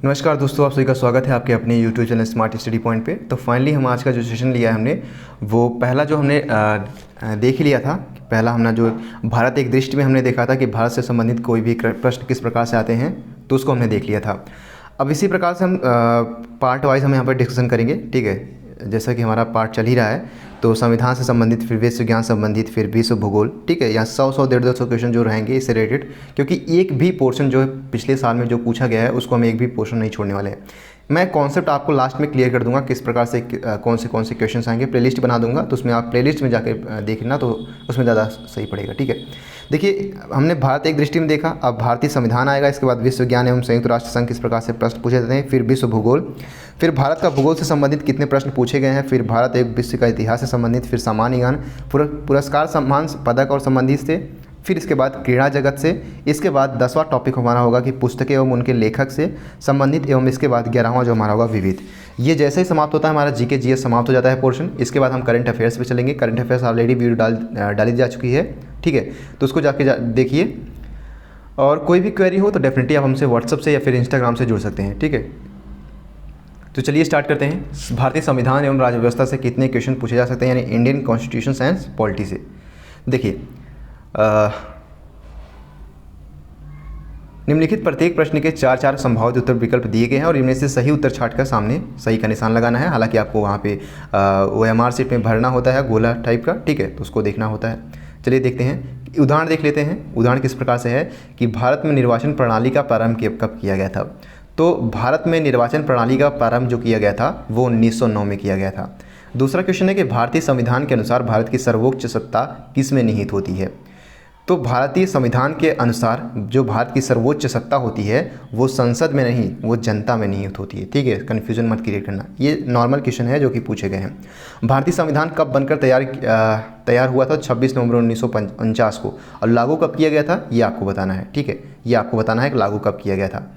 नमस्कार दोस्तों, आप सभी का स्वागत है आपके अपने YouTube channel smart study point पे। तो फाइनली हम आज का जो सेशन लिया है हमने वो पहला जो हमने देख ही लिया था। पहला हमने जो भारत एक दृष्टि में हमने देखा था कि भारत से संबंधित कोई भी प्रश्न किस प्रकार से आते हैं, तो उसको हमने देख लिया था। अब इसी प्रकार से हम पार्ट वाइज हम यहाँ पर डिस्कशन करेंगे, ठीक है। जैसा कि हमारा पार्ट चल ही रहा है, तो संविधान से संबंधित, फिर विश्व विज्ञान संबंधित, फिर विश्व भूगोल, ठीक है। यहाँ 100 150 क्वेश्चन जो रहेंगे इससे रिलेटेड, क्योंकि एक भी पोर्शन जो है पिछले साल में जो पूछा गया है उसको हम एक भी पोर्शन नहीं छोड़ने वाले हैं। मैं कॉन्सेप्ट आपको लास्ट में क्लियर कर दूंगा किस प्रकार से कौन से क्वेश्चन आएंगे। प्लेलिस्ट बना दूंगा, तो उसमें आप प्लेलिस्ट में जाकर देखना, तो उसमें ज़्यादा सही पड़ेगा, ठीक है। देखिए, हमने भारत एक दृष्टि में देखा, अब भारतीय संविधान आएगा, इसके बाद विश्व विज्ञान एवं संयुक्त राष्ट्र संघ किस प्रकार से प्रश्न पूछे जाते हैं, फिर विश्व भूगोल, फिर भारत का भूगोल से संबंधित कितने प्रश्न पूछे गए हैं, फिर भारत एक विश्व का इतिहास से संबंधित, फिर सामान्य ज्ञान, पुरस्कार सम्मान पदक और संबंधित से, फिर इसके बाद क्रीड़ा जगत से, इसके बाद 10वां टॉपिक हमारा होगा कि पुस्तकें एवं उनके लेखक से संबंधित, एवं इसके बाद 11वां जो हमारा होगा विविध। ये जैसे ही समाप्त होता है हमारा जीके जीएस समाप्त हो जाता है पोर्शन। इसके बाद हम करंट अफेयर्स पे चलेंगे। करंट अफेयर्स ऑलरेडी वीडियो डाली जा चुकी है, ठीक है, तो उसको जाके देखिए। और कोई भी क्वेरी हो तो डेफिनेटली आप हमसे व्हाट्सअप से या फिर इंस्टाग्राम से जुड़ सकते हैं, ठीक है। तो चलिए स्टार्ट करते हैं। भारतीय संविधान एवं राज्य व्यवस्था से कितने क्वेश्चन पूछे जा सकते हैं, यानी इंडियन कॉन्स्टिट्यूशन एंड पॉलिटी से। देखिए, निम्नलिखित प्रत्येक प्रश्न के 4 संभावित उत्तर विकल्प दिए गए हैं और इनमें से सही उत्तर छांटकर सामने सही का निशान लगाना है। हालांकि आपको वहाँ पे OMR शीट में भरना होता है गोला टाइप का, ठीक है, तो उसको देखना होता है। चलिए देखते हैं, उदाहरण देख लेते हैं। उदाहरण किस प्रकार से है कि भारत में निर्वाचन प्रणाली का प्रारंभ कब किया गया था। तो भारत में निर्वाचन प्रणाली का प्रारंभ जो किया गया था वो 1909 में किया गया था। दूसरा क्वेश्चन है कि भारतीय संविधान के अनुसार भारत की सर्वोच्च सत्ता किस में निहित होती है। तो भारतीय संविधान के अनुसार जो भारत की सर्वोच्च सत्ता होती है वो संसद में नहीं, वो जनता में निहित होती है, ठीक है। कन्फ्यूजन मत क्रिएट करना, ये नॉर्मल क्वेश्चन है जो कि पूछे गए हैं। भारतीय संविधान कब बनकर तैयार हुआ था, 26 नवंबर 1949 को, और लागू कब किया गया था ये आपको बताना है, ठीक है। ये आपको बताना है कि लागू कब किया गया था।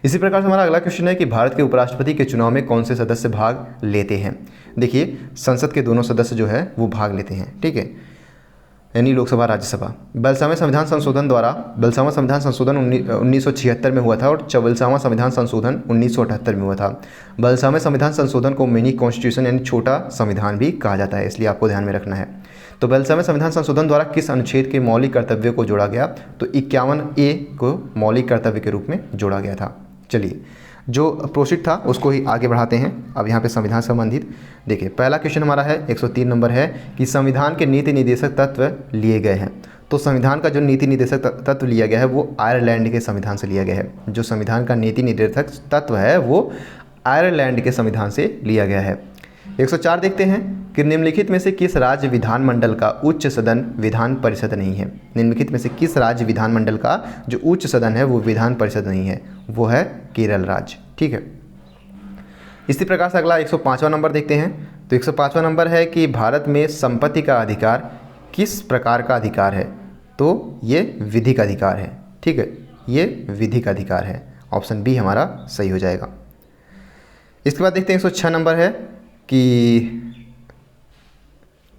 इसी प्रकार से हमारा अगला क्वेश्चन है कि भारत के उपराष्ट्रपति के चुनाव में कौन से सदस्य भाग लेते हैं। देखिए, संसद के दोनों सदस्य जो है वो भाग लेते हैं, ठीक है, यानी लोकसभा राज्यसभा। बलसावा संविधान संशोधन 1976 में हुआ था और 44वां संविधान संशोधन 1978 में हुआ था। बलसावा संविधान संशोधन को मिनी कॉन्स्टिट्यूशन यानी छोटा संविधान भी कहा जाता है, इसलिए आपको ध्यान में रखना है। तो बलसावा संविधान संशोधन द्वारा किस अनुच्छेद के मौलिक कर्तव्य को जोड़ा गया, तो 51A को मौलिक कर्तव्य के रूप में जोड़ा गया था। चलिए, जो प्रोसीड था उसको ही आगे बढ़ाते हैं। अब यहाँ पे संविधान संबंधित देखिए, पहला क्वेश्चन हमारा है 103 नंबर है कि संविधान के नीति निर्देशक तत्व लिए गए हैं। तो संविधान का जो नीति निर्देशक तत्व लिया गया है वो आयरलैंड के संविधान से लिया गया है। जो संविधान का नीति निर्देशक तत्व है वो आयरलैंड के संविधान से लिया गया है। 104 देखते हैं कि निम्नलिखित में से किस राज्य विधानमंडल का उच्च सदन विधान परिषद नहीं है। निम्नलिखित में से किस राज्य विधानमंडल का जो उच्च सदन है वो विधान परिषद नहीं है, वो है केरल राज्य, ठीक है। इसी प्रकार से अगला 105वां नंबर देखते हैं। तो 105वां नंबर है कि भारत में संपत्ति का अधिकार किस प्रकार का अधिकार है। तो ये विधिक अधिकार है, ठीक है, ये विधिक अधिकार है। ऑप्शन बी हमारा सही हो जाएगा। इसके बाद देखते हैं 106 नंबर है कि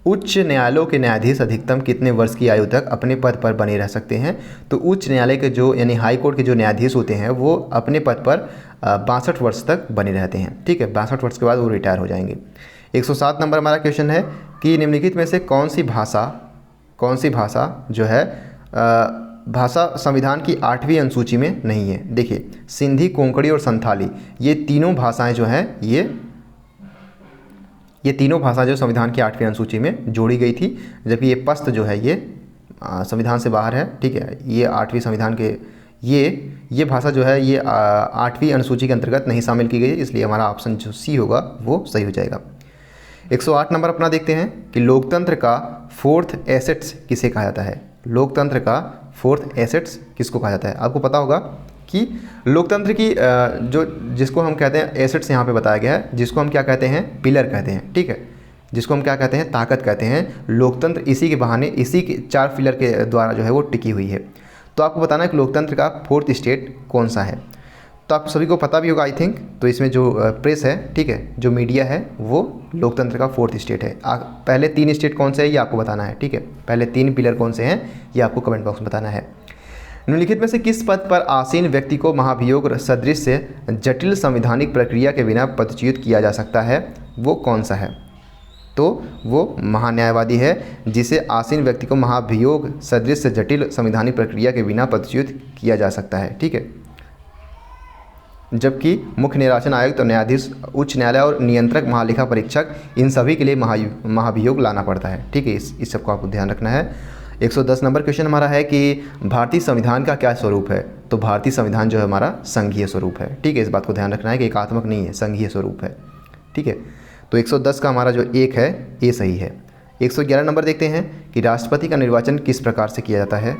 उच्च न्यायालयों के न्यायाधीश अधिकतम कितने वर्ष की आयु तक अपने पद पर बने रह सकते हैं। तो उच्च न्यायालय के जो यानी हाई कोर्ट के जो न्यायाधीश होते हैं वो अपने पद पर 62 वर्ष तक बने रहते हैं, ठीक है। 62 वर्ष के बाद वो रिटायर हो जाएंगे। 107 नंबर हमारा क्वेश्चन है कि निम्नलिखित में से कौन सी भाषा जो है भाषा संविधान की 8वीं अनुसूची में नहीं है। देखिए, सिंधी, कोंकणी और संथाली, ये तीनों भाषाएं जो हैं ये तीनों भाषा जो संविधान की 8वीं अनुसूची में जोड़ी गई थी, जबकि ये पस्त जो है ये संविधान से बाहर है, ठीक है। ये 8वीं संविधान के ये भाषा जो है ये 8वीं अनुसूची के अंतर्गत नहीं शामिल की गई है, इसलिए हमारा ऑप्शन जो सी होगा वो सही हो जाएगा। 108 नंबर अपना देखते हैं कि लोकतंत्र का फोर्थ एसेट्स किसे कहा जाता है। लोकतंत्र का फोर्थ एसेट्स किसको कहा जाता है। आपको पता होगा कि लोकतंत्र की जिसको हम कहते हैं एसेट्स यहाँ पे बताया गया है, जिसको हम क्या कहते हैं, पिलर कहते हैं, ठीक है, जिसको हम क्या कहते हैं, ताकत कहते हैं। लोकतंत्र इसी के बहाने, इसी के 4 पिलर के द्वारा जो है वो टिकी हुई है। तो आपको बताना है कि लोकतंत्र का फोर्थ स्टेट कौन सा है। तो आप सभी को पता भी होगा आई थिंक। तो इसमें जो प्रेस है, ठीक है, जो मीडिया है, वो लोकतंत्र का फोर्थ स्टेट है। पहले 3 स्टेट कौन से है ये आपको बताना है, ठीक है। पहले 3 पिलर कौन से हैं ये आपको कमेंट बॉक्स में बताना है। निम्नलिखित में से किस पद पर आसीन व्यक्ति को महाभियोग सदृश से जटिल संवैधानिक प्रक्रिया के बिना पदच्युत किया जा सकता है, वो कौन सा है? तो वो महान्यायवादी है, जिसे आसीन व्यक्ति को महाभियोग सदृश से जटिल संवैधानिक प्रक्रिया के बिना पदच्युत किया जा सकता है। ठीक है, जबकि मुख्य निर्वाचन आयुक्त और न्यायाधीश, उच्च न्यायालय और नियंत्रक, महालेखा परीक्षक, इन सभी के लिए महाभियोग लाना पड़ता है। ठीक है, इस सबको आपको ध्यान रखना है। 110 नंबर क्वेश्चन हमारा है कि भारतीय संविधान का क्या स्वरूप है? तो भारतीय संविधान जो है हमारा संघीय स्वरूप है। ठीक है, इस बात को ध्यान रखना है कि एकात्मक नहीं है, संघीय स्वरूप है। ठीक है, तो 110 का हमारा जो एक है ये सही है। 111 नंबर देखते हैं कि राष्ट्रपति का निर्वाचन किस प्रकार से किया जाता है।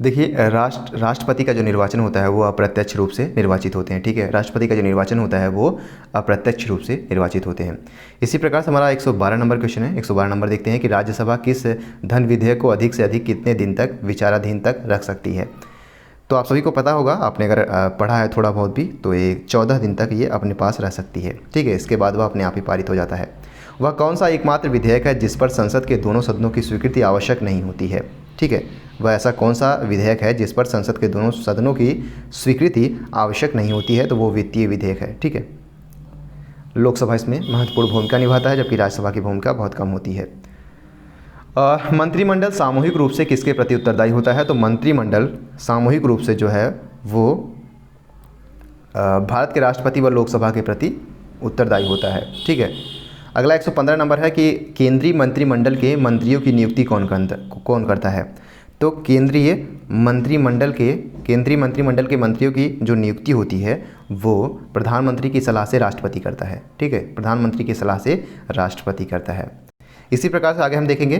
देखिए, राष्ट्रपति का जो निर्वाचन होता है वो अप्रत्यक्ष रूप से निर्वाचित होते हैं। ठीक है, राष्ट्रपति का जो निर्वाचन होता है वो अप्रत्यक्ष रूप से निर्वाचित होते हैं। इसी प्रकार से हमारा 112 नंबर क्वेश्चन है। 112 नंबर देखते हैं कि राज्यसभा किस धन विधेयक को अधिक से अधिक कितने दिन तक विचाराधीन तक रख सकती है? तो आप सभी को पता होगा, आपने अगर पढ़ा है थोड़ा बहुत भी, तो ये 14 दिन तक ये अपने पास रह सकती है। ठीक है, इसके बाद वह अपने आप ही पारित हो जाता है। वह कौन सा एकमात्र विधेयक है जिस पर संसद के दोनों सदनों की स्वीकृति आवश्यक नहीं होती है? ठीक है, वह ऐसा कौन सा विधेयक है जिस पर संसद के दोनों सदनों की स्वीकृति आवश्यक नहीं होती है? तो वो वित्तीय विधेयक है। ठीक है, लोकसभा इसमें महत्वपूर्ण भूमिका निभाता है, जबकि राज्यसभा की भूमिका बहुत कम होती है। मंत्रिमंडल सामूहिक रूप से किसके प्रति उत्तरदायी होता है? तो मंत्रिमंडल सामूहिक रूप से जो है वो भारत के राष्ट्रपति व लोकसभा के प्रति उत्तरदायी होता है। ठीक है, अगला 115 नंबर है कि केंद्रीय मंत्रिमंडल के मंत्रियों की नियुक्ति कौन करता है? तो केंद्रीय मंत्रिमंडल के मंत्रियों की जो नियुक्ति होती है वो प्रधानमंत्री की सलाह से राष्ट्रपति करता है। ठीक है, प्रधानमंत्री की सलाह से राष्ट्रपति करता है। इसी प्रकार से आगे हम देखेंगे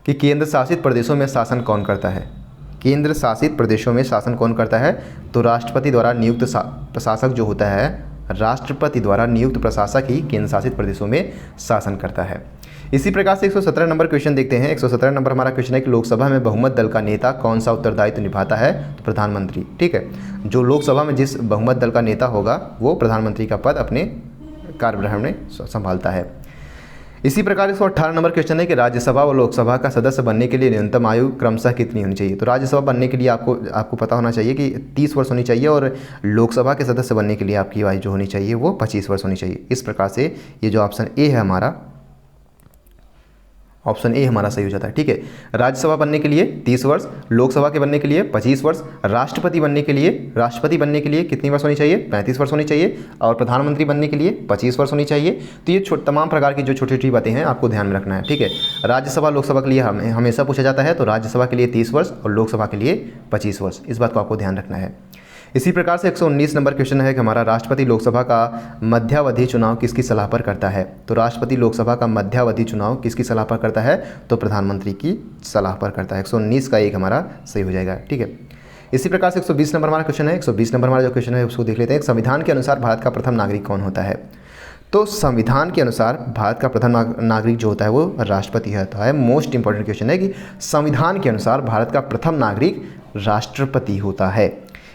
कि केंद्र शासित प्रदेशों में शासन कौन करता है? केंद्र शासित प्रदेशों में शासन कौन करता है? तो राष्ट्रपति द्वारा नियुक्त प्रशासक जो होता है, राष्ट्रपति द्वारा नियुक्त प्रशासक ही केंद्र शासित प्रदेशों में शासन करता है। इसी प्रकार से 117 नंबर क्वेश्चन देखते हैं। 117 नंबर हमारा क्वेश्चन है कि लोकसभा में बहुमत दल का नेता कौन सा उत्तरदायित्व निभाता है? तो प्रधानमंत्री। ठीक है, जो लोकसभा में जिस बहुमत दल का नेता होगा वो प्रधानमंत्री का पद अपने कार्यभार में संभालता है। इसी प्रकार 118 नंबर क्वेश्चन है कि राज्यसभा और लोकसभा का सदस्य बनने के लिए न्यूनतम आयु क्रमशः कितनी होनी चाहिए? तो राज्यसभा बनने के लिए आपको पता होना चाहिए कि 30 वर्ष होनी चाहिए, और लोकसभा के सदस्य बनने के लिए आपकी आयु जो होनी चाहिए वो 25 वर्ष होनी चाहिए। इस प्रकार से ये जो ऑप्शन ए है हमारा, ऑप्शन ए हमारा सही हो जाता है। ठीक है, राज्यसभा बनने के लिए 30 वर्ष, लोकसभा के बनने के लिए 25 वर्ष, राष्ट्रपति बनने के लिए कितनी वर्ष होनी चाहिए? 35 वर्ष होनी चाहिए, और प्रधानमंत्री बनने के लिए 25 वर्ष होनी चाहिए। तो ये तमाम प्रकार की जो छोटी छोटी बातें हैं आपको ध्यान में रखना है। ठीक है, राज्यसभा लोकसभा के लिए हमेशा पूछा जाता है, तो राज्यसभा के लिए 30 वर्ष और लोकसभा के लिए 25 वर्ष, इस बात को आपको ध्यान रखना है। इसी प्रकार से 119 नंबर क्वेश्चन है कि हमारा राष्ट्रपति लोकसभा का मध्यावधि चुनाव किसकी सलाह पर करता है? तो राष्ट्रपति लोकसभा का मध्यावधि चुनाव किसकी सलाह पर करता है? तो प्रधानमंत्री की सलाह पर करता है। 119 का एक हमारा सही हो जाएगा। ठीक है, इसी प्रकार से 120 नंबर हमारा क्वेश्चन है। 120 नंबर हमारा जो क्वेश्चन है उसको देख लेते हैं। संविधान के अनुसार भारत का प्रथम नागरिक कौन होता है? तो संविधान के अनुसार भारत का प्रथम नागरिक जो होता है वो राष्ट्रपति होता है। मोस्ट इंपॉर्टेंट क्वेश्चन है कि संविधान के अनुसार भारत का प्रथम नागरिक राष्ट्रपति होता है।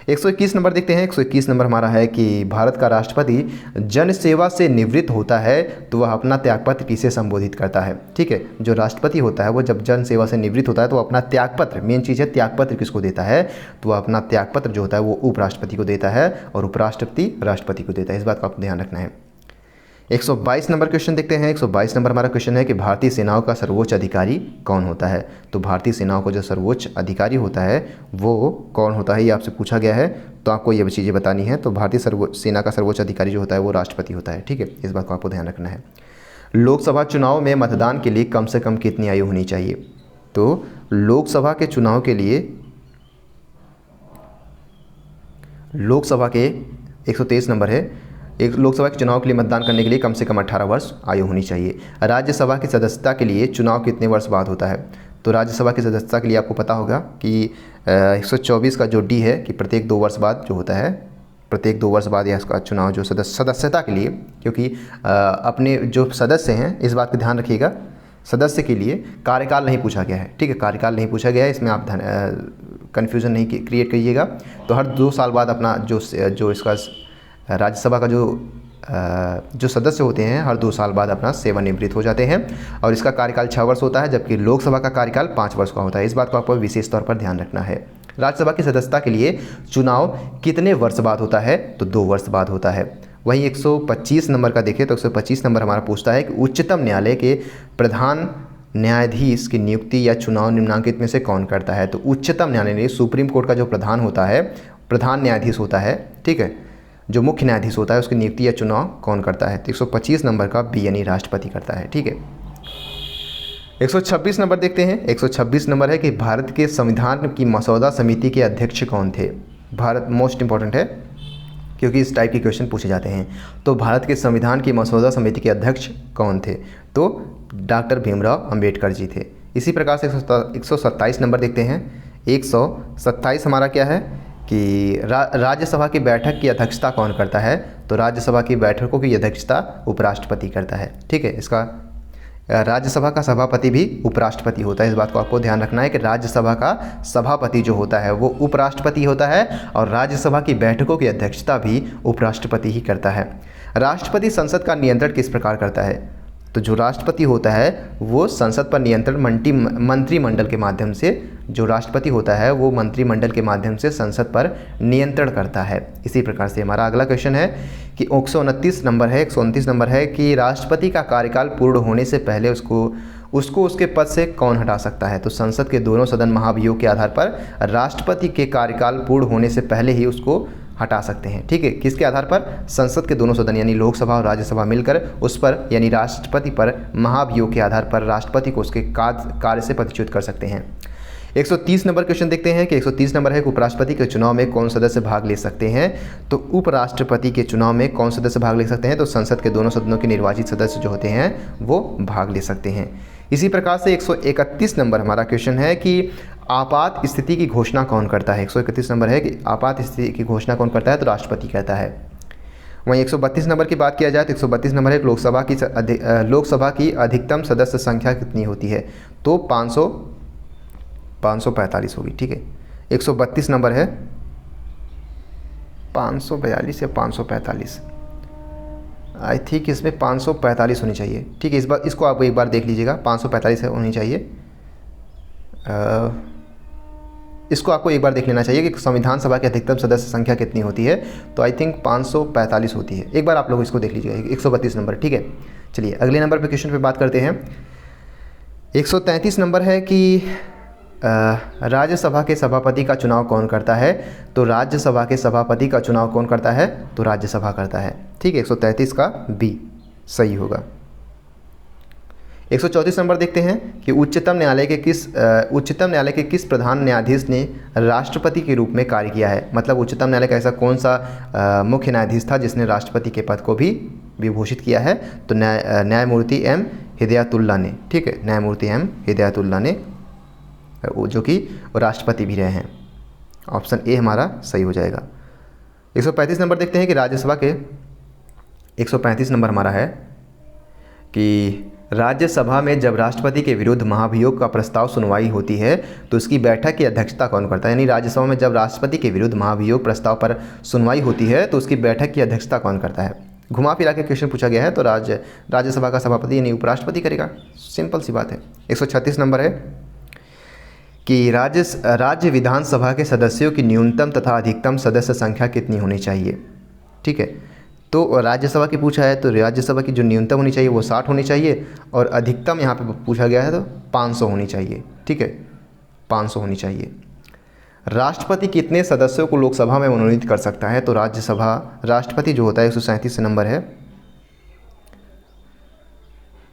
121 नंबर देखते हैं। 121 नंबर हमारा है कि भारत का राष्ट्रपति जन सेवा से निवृत्त होता है तो वह अपना त्यागपत्र किसे संबोधित करता है? ठीक है, जो राष्ट्रपति होता है वो जब जन सेवा से निवृत्त होता है तो अपना त्यागपत्र, मेन चीज़ है त्यागपत्र किसको देता है? तो वह अपना त्यागपत्र जो होता है वो उपराष्ट्रपति को देता है, और उपराष्ट्रपति राष्ट्रपति को देता है। इस बात का आपको ध्यान रखना है। 122 नंबर क्वेश्चन देखते हैं। 122 नंबर हमारा क्वेश्चन है कि भारतीय सेनाओं का सर्वोच्च अधिकारी कौन होता है? तो भारतीय सेनाओं का जो सर्वोच्च अधिकारी होता है वो कौन होता है, ये आपसे पूछा गया है, तो आपको ये चीज़ें बतानी है। तो भारतीय सेना का सर्वोच्च अधिकारी जो होता है वो राष्ट्रपति होता है। ठीक है, इस बात को आपको ध्यान रखना है। लोकसभा चुनाव में मतदान के लिए कम से कम कितनी आयु होनी चाहिए? तो लोकसभा के चुनाव के लिए, लोकसभा के 123 नंबर है, एक लोकसभा के चुनाव के लिए मतदान करने के लिए कम से कम 18 वर्ष आयु होनी चाहिए। राज्यसभा की सदस्यता के लिए चुनाव कितने वर्ष बाद होता है? तो राज्यसभा की सदस्यता के लिए आपको पता होगा कि 124 का जो डी है कि प्रत्येक 2 वर्ष बाद जो होता है, प्रत्येक 2 वर्ष बाद या इसका चुनाव जो सदस्यता के लिए, क्योंकि अपने जो सदस्य हैं इस बात का ध्यान रखिएगा, सदस्य के लिए कार्यकाल नहीं पूछा गया है। ठीक है, कार्यकाल नहीं पूछा गया है, इसमें आप कन्फ्यूज़न नहीं क्रिएट करिएगा। तो हर 2 साल बाद अपना जो इसका राज्यसभा का जो जो सदस्य होते हैं हर 2 साल बाद अपना सेवानिवृत्त हो जाते हैं और इसका कार्यकाल 6 वर्ष होता है, जबकि लोकसभा का कार्यकाल 5 वर्ष का होता है। इस बात को आपको विशेष तौर पर ध्यान रखना है। राज्यसभा की सदस्यता के लिए चुनाव कितने वर्ष बाद होता है? तो 2 वर्ष बाद होता है। वहीं 125 नंबर का देखें तो 125 नंबर हमारा पूछता है कि उच्चतम न्यायालय के प्रधान न्यायाधीश की नियुक्ति या चुनाव निम्नलिखित में से कौन करता है? तो उच्चतम न्यायालय सुप्रीम कोर्ट का जो प्रधान होता है, प्रधान न्यायाधीश होता है, ठीक है, जो मुख्य न्यायाधीश होता है उसकी नियुक्ति या चुनाव कौन करता है? तो 125 नंबर का बी यानी राष्ट्रपति करता है, ठीक है। 126 नंबर देखते हैं। 126 नंबर है कि भारत के संविधान की मसौदा समिति के अध्यक्ष कौन थे? भारत मोस्ट इंपॉर्टेंट है क्योंकि इस टाइप के क्वेश्चन पूछे जाते हैं। तो भारत के संविधान की मसौदा समिति के अध्यक्ष कौन थे? तो डॉक्टर भीमराव अंबेडकर जी थे। इसी प्रकार से 127 नंबर देखते हैं। 127 हमारा क्या है कि राज्यसभा की बैठक की अध्यक्षता कौन करता है? तो राज्यसभा की बैठकों की अध्यक्षता उपराष्ट्रपति करता है, ठीक है। इसका राज्यसभा का सभापति भी उपराष्ट्रपति होता है। इस बात को आपको ध्यान रखना है कि राज्यसभा का सभापति जो होता है वो उपराष्ट्रपति होता है और राज्यसभा की बैठकों की अध्यक्षता भी उपराष्ट्रपति ही करता है। राष्ट्रपति संसद का नियंत्रण किस प्रकार करता है? तो जो राष्ट्रपति होता है वो संसद पर नियंत्रण मंत्रिमंडल के माध्यम से, जो राष्ट्रपति होता है वो मंत्रिमंडल के माध्यम से संसद पर नियंत्रण करता है। इसी प्रकार से हमारा अगला क्वेश्चन है कि 129 नंबर है 129 नंबर है कि राष्ट्रपति का कार्यकाल पूर्ण होने से पहले उसको उसके पद से कौन हटा सकता है? तो संसद के दोनों सदन महाभियोग के आधार पर राष्ट्रपति के कार्यकाल पूर्ण होने से पहले ही उसको हटा सकते हैं, ठीक है। किसके आधार पर? संसद के दोनों सदन यानी लोकसभा और राज्यसभा मिलकर उस पर यानी राष्ट्रपति पर महाभियोग के आधार पर राष्ट्रपति को उसके कार्य से पदच्युत कर सकते हैं। 130 नंबर क्वेश्चन देखते हैं कि 130 नंबर है कि उपराष्ट्रपति के चुनाव में कौन सदस्य भाग ले सकते हैं? तो उपराष्ट्रपति के चुनाव में कौन सदस्य भाग ले सकते हैं? तो संसद के दोनों सदनों के निर्वाचित सदस्य जो होते हैं वो भाग ले सकते हैं। इसी प्रकार से 131 नंबर हमारा क्वेश्चन है कि आपात स्थिति की घोषणा कौन करता है? 131 नंबर है कि आपात स्थिति की घोषणा कौन करता है? तो राष्ट्रपति करता है। वहीं 132 नंबर की बात किया जाए तो 132 नंबर है लोकसभा की अधिकतम सदस्य संख्या कितनी होती है? तो 545 होगी, ठीक है। 132 नंबर है 542 या 545, आई थिंक इसमें 545 होनी चाहिए, ठीक है। इसको आप एक बार देख लीजिएगा, 545 होनी चाहिए। इसको आपको एक बार देख लेना चाहिए कि संविधान सभा की अधिकतम सदस्य संख्या कितनी होती है। तो आई थिंक 545 होती है। एक बार आप लोग इसको देख लीजिएगा, 132 नंबर, ठीक है। चलिए अगले नंबर पे क्वेश्चन पे बात करते हैं। 133 नंबर है कि राज्यसभा के सभापति का चुनाव कौन करता है? तो राज्यसभा के सभापति का चुनाव कौन करता है? तो राज्यसभा करता है, ठीक है। 133 का बी सही होगा। 134 नंबर देखते हैं कि उच्चतम न्यायालय के किस प्रधान न्यायाधीश ने राष्ट्रपति के रूप में कार्य किया है? मतलब उच्चतम न्यायालय का ऐसा कौन सा मुख्य न्यायाधीश था जिसने राष्ट्रपति के पद को भी विभूषित किया है? तो न्यायमूर्ति एम हिदायतुल्लाह ने, ठीक है, न्यायमूर्ति एम हिदायतुल्लाह ने, जो कि राष्ट्रपति भी रहे हैं। ऑप्शन ए हमारा सही हो जाएगा। 135 नंबर देखते हैं कि राज्यसभा के 135 नंबर हमारा है कि राज्यसभा में जब राष्ट्रपति के विरुद्ध महाभियोग का प्रस्ताव सुनवाई होती है तो उसकी बैठक की अध्यक्षता कौन करता है? यानी राज्यसभा में जब राष्ट्रपति के विरुद्ध महाभियोग प्रस्ताव पर सुनवाई होती है तो उसकी बैठक की अध्यक्षता कौन करता है? घुमा फिरा के क्वेश्चन पूछा गया है तो राज्यसभा का सभापति यानी उपराष्ट्रपति करेगा, सिंपल सी बात है। 136 नंबर है कि राज्य विधानसभा के सदस्यों की न्यूनतम तथा अधिकतम सदस्य संख्या कितनी होनी चाहिए? ठीक है, तो राज्यसभा की पूछा है तो राज्यसभा की जो न्यूनतम होनी चाहिए वो 60 होनी चाहिए और अधिकतम यहाँ पे पूछा गया है तो 500 होनी चाहिए, ठीक है, 500 होनी चाहिए। राष्ट्रपति कितने सदस्यों को लोकसभा में मनोनीत कर सकता है? तो राष्ट्रपति जो होता है 137 नंबर है,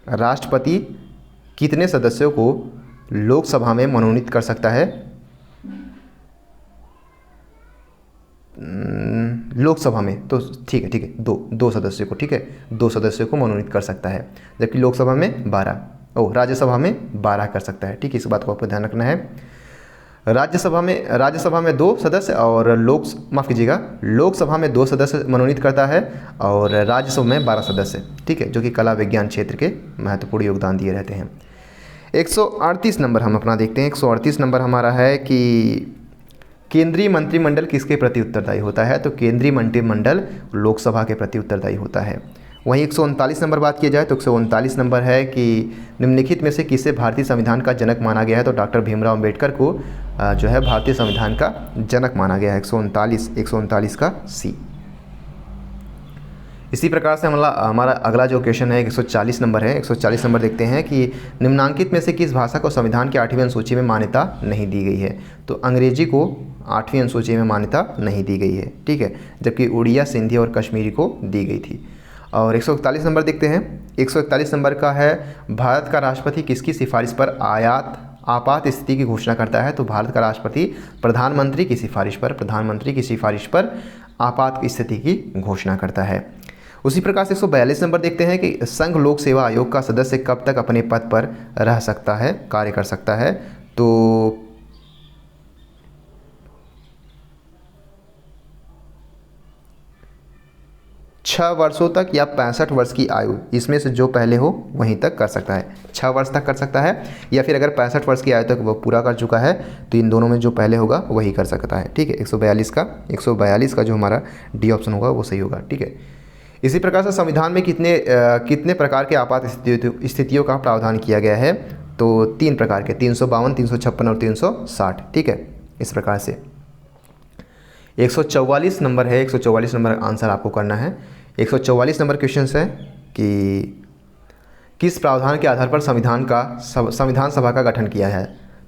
राष्ट्रपति कितने सदस्यों को लोकसभा में मनोनीत कर सकता है? लोकसभा में तो ठीक है, दो सदस्यों को, ठीक है, 2 सदस्यों को मनोनीत कर सकता है, जबकि लोकसभा में 12 राज्यसभा में 12 कर सकता है, ठीक है। इस बात को आपको ध्यान रखना है। राज्यसभा में 2 सदस्य और लोकसभा में 2 सदस्य मनोनीत करता है और राज्यसभा में 12 सदस्य, ठीक है, जो कि कला विज्ञान क्षेत्र के महत्वपूर्ण योगदान दिए रहते हैं। 138 नंबर हम अपना देखते हैं। 138 नंबर हमारा है कि केंद्रीय मंत्रिमंडल किसके प्रति उत्तरदायी होता है? तो केंद्रीय मंत्रिमंडल लोकसभा के प्रति उत्तरदायी होता है। वहीं 139 नंबर बात किया जाए तो 139 नंबर है कि निम्नलिखित में से किसे भारतीय संविधान का जनक माना गया है? तो डॉक्टर भीमराव अम्बेडकर को जो है भारतीय संविधान का जनक माना गया है। 139 का सी। इसी प्रकार से हमारा अगला जो क्वेश्चन है 140 नंबर है। 140 नंबर देखते हैं कि निम्नांकित में से किस भाषा को संविधान की 8वीं अनुसूची में मान्यता नहीं दी गई है? तो अंग्रेजी को 8वीं अनुसूची में मान्यता नहीं दी गई है, ठीक है, जबकि उड़िया, सिंधी और कश्मीरी को दी गई थी। और 141 नंबर देखते हैं। 141 नंबर का है भारत का राष्ट्रपति किसकी सिफारिश पर आपात स्थिति की घोषणा करता है? तो भारत का राष्ट्रपति प्रधानमंत्री की सिफारिश पर आपात स्थिति की घोषणा करता है। उसी प्रकार से 142 नंबर देखते हैं कि संघ लोक सेवा आयोग का सदस्य कब तक अपने पद पर रह सकता है, कार्य कर सकता है? तो 6 वर्षों तक या 65 वर्ष की आयु, इसमें से जो पहले हो वहीं तक कर सकता है। 6 वर्ष तक कर सकता है, या फिर अगर 65 वर्ष की आयु तक वो पूरा कर चुका है तो इन दोनों में जो पहले होगा वही कर सकता है, ठीक है। 142 का जो हमारा डी ऑप्शन होगा वो सही होगा, ठीक है। इसी प्रकार से संविधान में कितने प्रकार के आपात स्थितियों का प्रावधान किया गया है? तो 3 प्रकार के, 352, 356 और 360, ठीक है। इस प्रकार से 144 नंबर है। 144 नंबर आंसर आपको करना है। 144 नंबर क्वेश्चन है कि किस प्रावधान के आधार पर संविधान सभा का गठन किया है?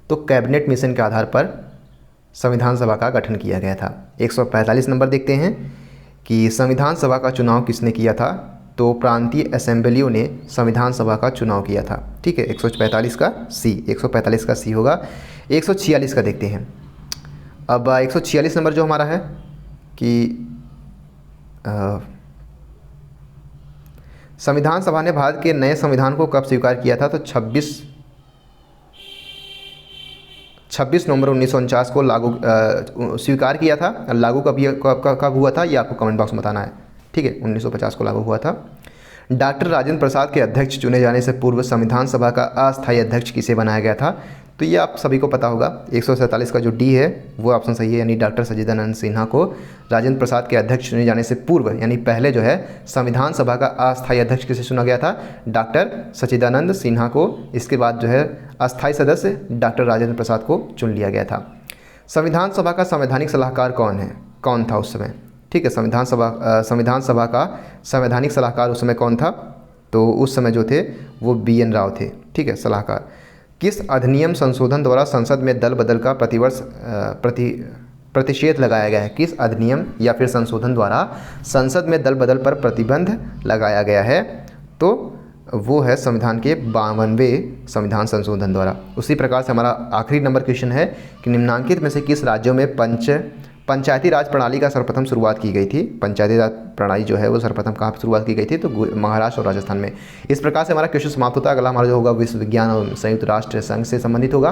तो कैबिनेट मिशन के आधार पर संविधान सभा का गठन किया गया था। 145 नंबर देखते हैं कि संविधान सभा का चुनाव किसने किया था? तो प्रांतीय असेंबलियों ने संविधान सभा का चुनाव किया था, ठीक है। 145 का सी होगा। 146 का देखते हैं। अब 146 नंबर जो हमारा है कि संविधान सभा ने भारत के नए संविधान को कब स्वीकार किया था? तो 26 नवंबर 1949 को स्वीकार किया था। लागू कब हुआ था ये आपको कमेंट बॉक्स में बताना है, ठीक है। 1950 को लागू हुआ था। डॉक्टर राजेंद्र प्रसाद के अध्यक्ष चुने जाने से पूर्व संविधान सभा का अस्थायी अध्यक्ष किसे बनाया गया था? तो ये आप सभी को पता होगा। 147 का जो डी है वो ऑप्शन सही है, यानी डॉक्टर सच्चिदानंद सिन्हा को राजेंद्र प्रसाद के अध्यक्ष चुने जाने से पूर्व, यानी पहले जो है संविधान सभा का अस्थायी अध्यक्ष किसे चुना गया था? डॉक्टर सच्चिदानंद सिन्हा को। इसके बाद जो है अस्थायी सदस्य डॉक्टर राजेंद्र प्रसाद को चुन लिया गया था। संविधान सभा का संवैधानिक सलाहकार कौन था उस समय? ठीक है, संविधान सभा का संवैधानिक सलाहकार उस समय कौन था? तो उस समय जो थे वो BN राव थे, ठीक है, सलाहकार। किस अधिनियम संशोधन द्वारा संसद में दल बदल का प्रतिवर्ष प्रतिषेध लगाया गया है? किस अधिनियम या फिर संशोधन द्वारा संसद में दल बदल पर प्रतिबंध लगाया गया है? तो वो है संविधान के 52वें संविधान संशोधन द्वारा। उसी प्रकार से हमारा आखिरी नंबर क्वेश्चन है कि निम्नांकित में से किस राज्यों में पंचायती राज प्रणाली का सर्वप्रथम शुरुआत की गई थी? पंचायती राज प्रणाली जो है वो सर्वप्रथम कहाँ पर शुरुआत की गई थी? तो महाराष्ट्र और राजस्थान में। इस प्रकार से हमारा क्वेश्चन समाप्त होता है। अगला हमारा जो होगा विश्व विज्ञान और संयुक्त राष्ट्र संघ से संबंधित होगा।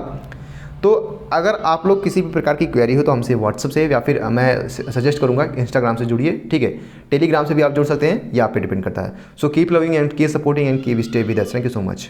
तो अगर आप लोग किसी भी प्रकार की क्वेरी हो तो हमसे व्हाट्सएप से, या फिर मैं सजेस्ट करूंगा इंस्टाग्राम से जुड़िए, ठीक है। टेलीग्राम से भी आप जुड़ सकते हैं, ये आप पे डिपेंड करता है। So keep loving and keep supporting and keep stay with us. Thank you so much.